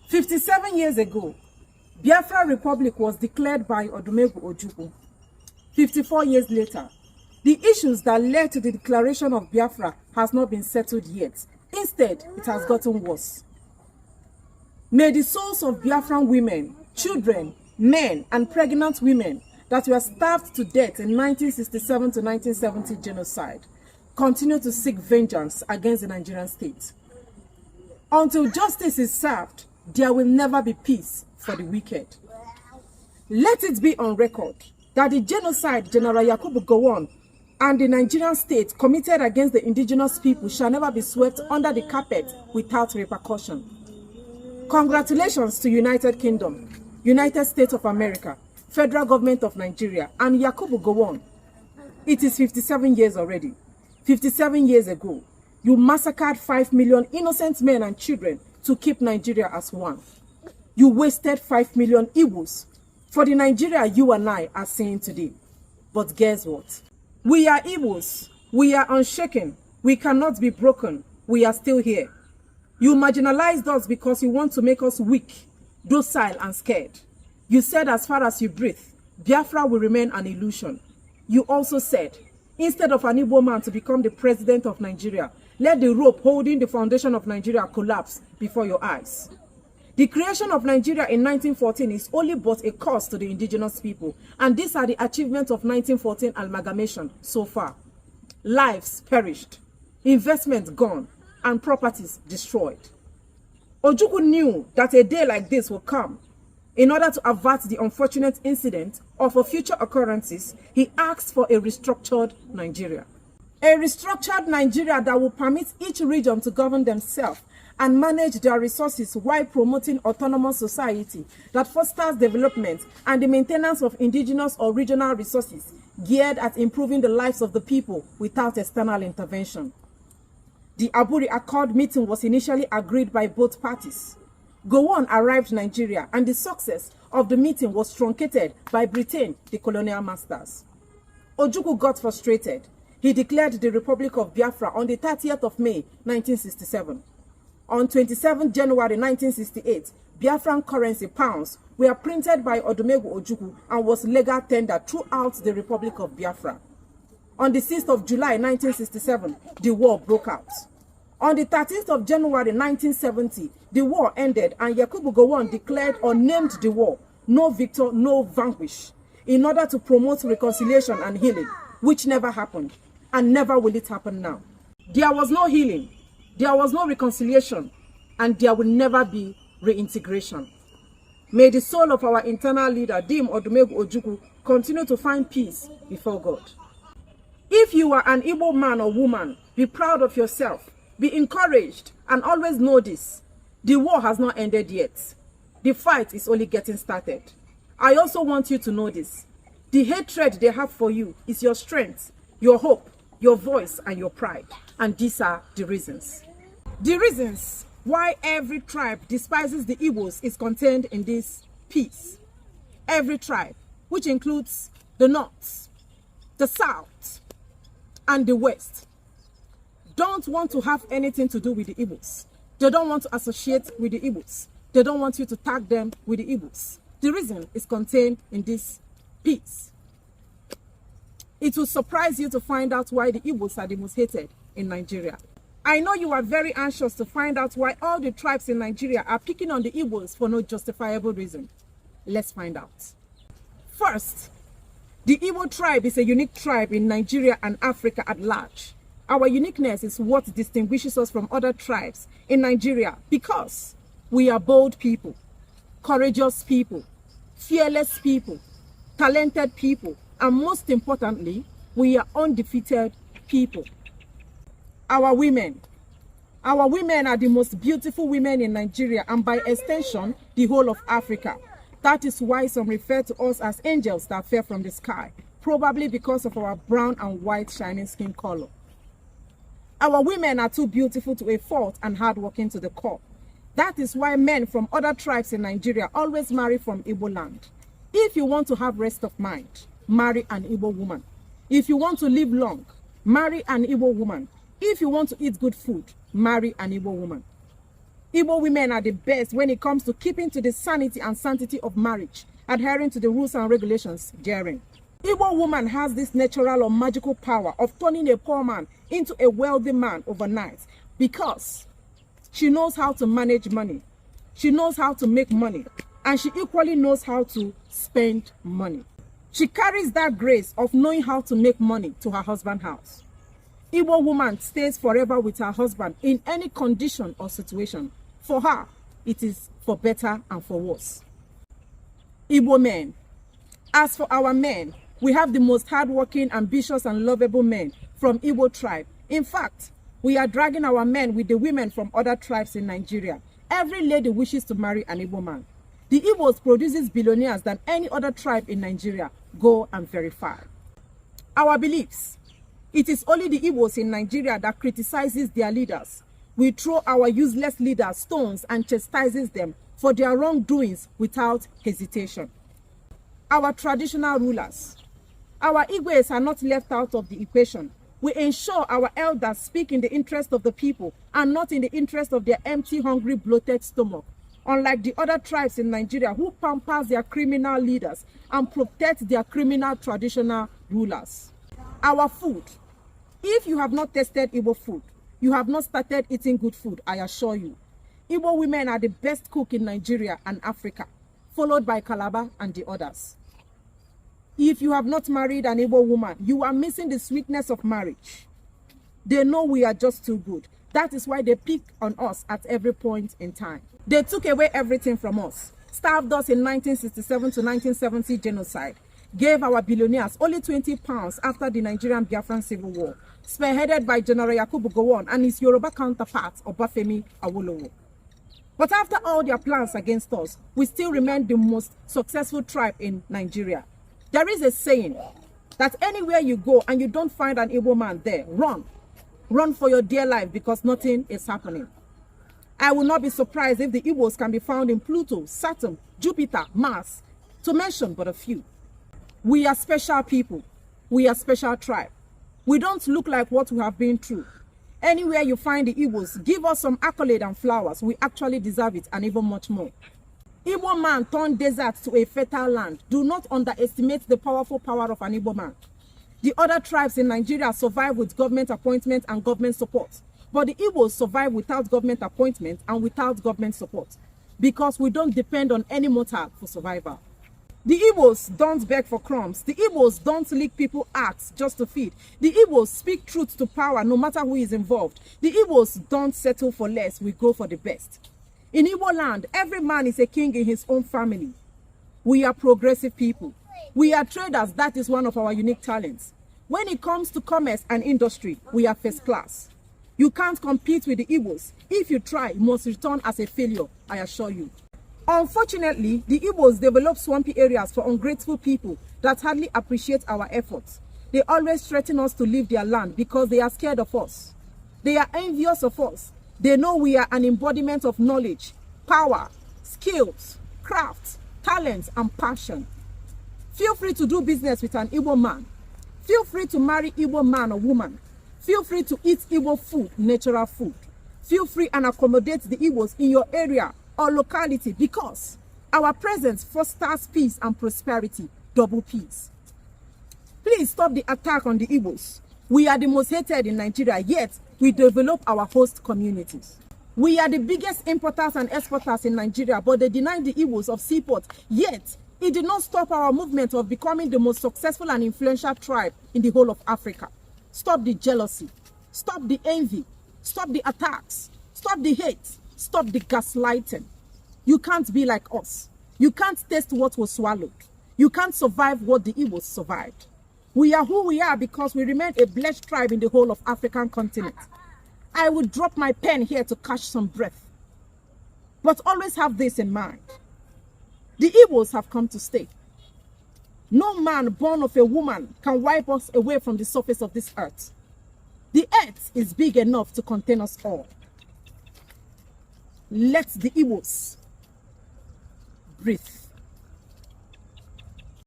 57 years ago, Biafra Republic was declared by Odumegwu Ojukwu. 54 years later, the issues that led to the declaration of Biafra has not been settled yet. Instead, it has gotten worse. May the souls of Biafran women, children, men, and pregnant women that were starved to death in 1967 to 1970 genocide continue to seek vengeance against the Nigerian state. Until justice is served, there will never be peace for the wicked. Let it be on record that the genocide General Yakubu Gowon and the Nigerian state committed against the indigenous people shall never be swept under the carpet without repercussion. Congratulations to United Kingdom, United States of America, Federal Government of Nigeria, and Yakubu Gowon. It is 57 years already. 57 years ago, you massacred 5 million innocent men and children to keep Nigeria as one. You wasted 5 million Igbos for the Nigeria you and I are seeing today. But guess what? We are Igbos. We are unshaken. We cannot be broken. We are still here. You marginalized us because you want to make us weak, docile, and scared. You said as far as you breathe, Biafra will remain an illusion. You also said, instead of an Igbo man to become the president of Nigeria, let the rope holding the foundation of Nigeria collapse before your eyes. The creation of Nigeria in 1914 is only but a cost to the indigenous people, and these are the achievements of 1914 amalgamation so far. Lives perished, investments gone, and properties destroyed. Ojukwu knew that a day like this would come. In order to avert the unfortunate incident or for future occurrences, he asked for a restructured Nigeria. A restructured Nigeria that will permit each region to govern themselves and manage their resources while promoting autonomous society that fosters development and the maintenance of indigenous or regional resources geared at improving the lives of the people without external intervention. The Aburi Accord meeting was initially agreed by both parties. Gowon arrived in Nigeria, and the success of the meeting was truncated by Britain, the colonial masters. Ojukwu got frustrated. He declared the Republic of Biafra on the 30th of May, 1967. On 27 January 1968, Biafran currency pounds were printed by Odumegwu Ojukwu and was legal tender throughout the Republic of Biafra. On the 6th of July 1967, the war broke out. On the 13th of January 1970, the war ended and Yakubu Gowon declared or named the war "No Victor, No Vanquish" in order to promote reconciliation and healing, which never happened and never will it happen now. There was no healing, there was no reconciliation, and there will never be reintegration. May the soul of our internal leader, Dim Odumegwu Ojukwu, continue to find peace before God. If you are an Igbo man or woman, be proud of yourself, be encouraged, and always know this: the war has not ended yet. The fight is only getting started. I also want you to know this: the hatred they have for you is your strength, your hope, your voice, and your pride. And these are the reasons. The reasons why every tribe despises the Igbos is contained in this piece. Every tribe, which includes the North, the South, and the West, don't want to have anything to do with the Igbos. They don't want to associate with the Igbos. They don't want you to tag them with the Igbos. The reason is contained in this piece. It will surprise you to find out why the Igbos are the most hated in Nigeria. I know you are very anxious to find out why all the tribes in Nigeria are picking on the Igbos for no justifiable reason. Let's find out. First, the Igbo tribe is a unique tribe in Nigeria and Africa at large. Our uniqueness is what distinguishes us from other tribes in Nigeria because we are bold people, courageous people, fearless people, talented people, and most importantly, we are undefeated people. Our women are the most beautiful women in Nigeria and by extension, the whole of Africa. That is why some refer to us as angels that fell from the sky, probably because of our brown and white shining skin color. Our women are too beautiful to a fault and hardworking to the core. That is why men from other tribes in Nigeria always marry from Igbo land. If you want to have rest of mind, marry an Igbo woman. If you want to live long, marry an Igbo woman. If you want to eat good food, marry an Igbo woman. Igbo women are the best when it comes to keeping to the sanity and sanctity of marriage, adhering to the rules and regulations therein. Igbo woman has this natural or magical power of turning a poor man into a wealthy man overnight because she knows how to manage money, she knows how to make money, and she equally knows how to spend money. She carries that grace of knowing how to make money to her husband's house. Igbo woman stays forever with her husband in any condition or situation. For her, it is for better and for worse. Igbo men. As for our men, we have the most hardworking, ambitious, and lovable men from Igbo tribe. In fact, we are dragging our men with the women from other tribes in Nigeria. Every lady wishes to marry an Igbo man. The Igbos produces billionaires than any other tribe in Nigeria. Go and verify. Our beliefs. It is only the Igbos in Nigeria that criticizes their leaders. We throw our useless leaders stones and chastises them for their wrongdoings without hesitation. Our traditional rulers. Our Igwes are not left out of the equation. We ensure our elders speak in the interest of the people and not in the interest of their empty, hungry, bloated stomach. Unlike the other tribes in Nigeria who pampers their criminal leaders and protect their criminal traditional rulers. Our food. If you have not tasted Igbo food, you have not started eating good food, I assure you. Igbo women are the best cook in Nigeria and Africa, followed by Calabar and the others. If you have not married an Igbo woman, you are missing the sweetness of marriage. They know we are just too good. That is why they pick on us at every point in time. They took away everything from us, starved us in 1967 to 1970 genocide, gave our billionaires only 20 pounds after the Nigerian Biafran Civil War, spearheaded by General Yakubu Gowon and his Yoruba counterpart, Obafemi Awolowo. But after all their plans against us, we still remain the most successful tribe in Nigeria. There is a saying that anywhere you go and you don't find an Igbo man there, run. Run for your dear life because nothing is happening. I will not be surprised if the Igbos can be found in Pluto, Saturn, Jupiter, Mars, to mention but a few. We are special people. We are special tribe. We don't look like what we have been through. Anywhere you find the Igbos, give us some accolade and flowers. We actually deserve it and even much more. Igbo man turned desert to a fertile land. Do not underestimate the powerful power of an Igbo man. The other tribes in Nigeria survive with government appointment and government support. But the Igbos survive without government appointment and without government support because we don't depend on any mortal for survival. The Igbos don't beg for crumbs. The Igbos don't lick people's acts just to feed. The Igbos speak truth to power no matter who is involved. The Igbos don't settle for less. We go for the best. In Igbo land, every man is a king in his own family. We are progressive people. We are traders. That is one of our unique talents. When it comes to commerce and industry, we are first class. You can't compete with the Igbos. If you try, you must return as a failure, I assure you. Unfortunately, the Igbos develop swampy areas for ungrateful people that hardly appreciate our efforts. They always threaten us to leave their land because they are scared of us. They are envious of us. They know we are an embodiment of knowledge, power, skills, craft, talent, and passion. Feel free to do business with an Igbo man. Feel free to marry Igbo man or woman. Feel free to eat Igbo food, natural food. Feel free and accommodate the Igbos in your area or locality because our presence fosters peace and prosperity, double peace. Please stop the attack on the Igbos. We are the most hated in Nigeria, yet we develop our host communities. We are the biggest importers and exporters in Nigeria, but they deny the Igbos of seaport, yet it did not stop our movement of becoming the most successful and influential tribe in the whole of Africa. Stop the jealousy, stop the envy, stop the attacks, stop the hate, stop the gaslighting. You can't be like us. You can't taste what was swallowed. You can't survive what the Igbos survived. We are who we are because we remain a blessed tribe in the whole of African continent. I will drop my pen here to catch some breath. But always have this in mind. The Igbos have come to stay. No man born of a woman can wipe us away from the surface of this earth. The earth is big enough to contain us all. Let the Igbos breathe.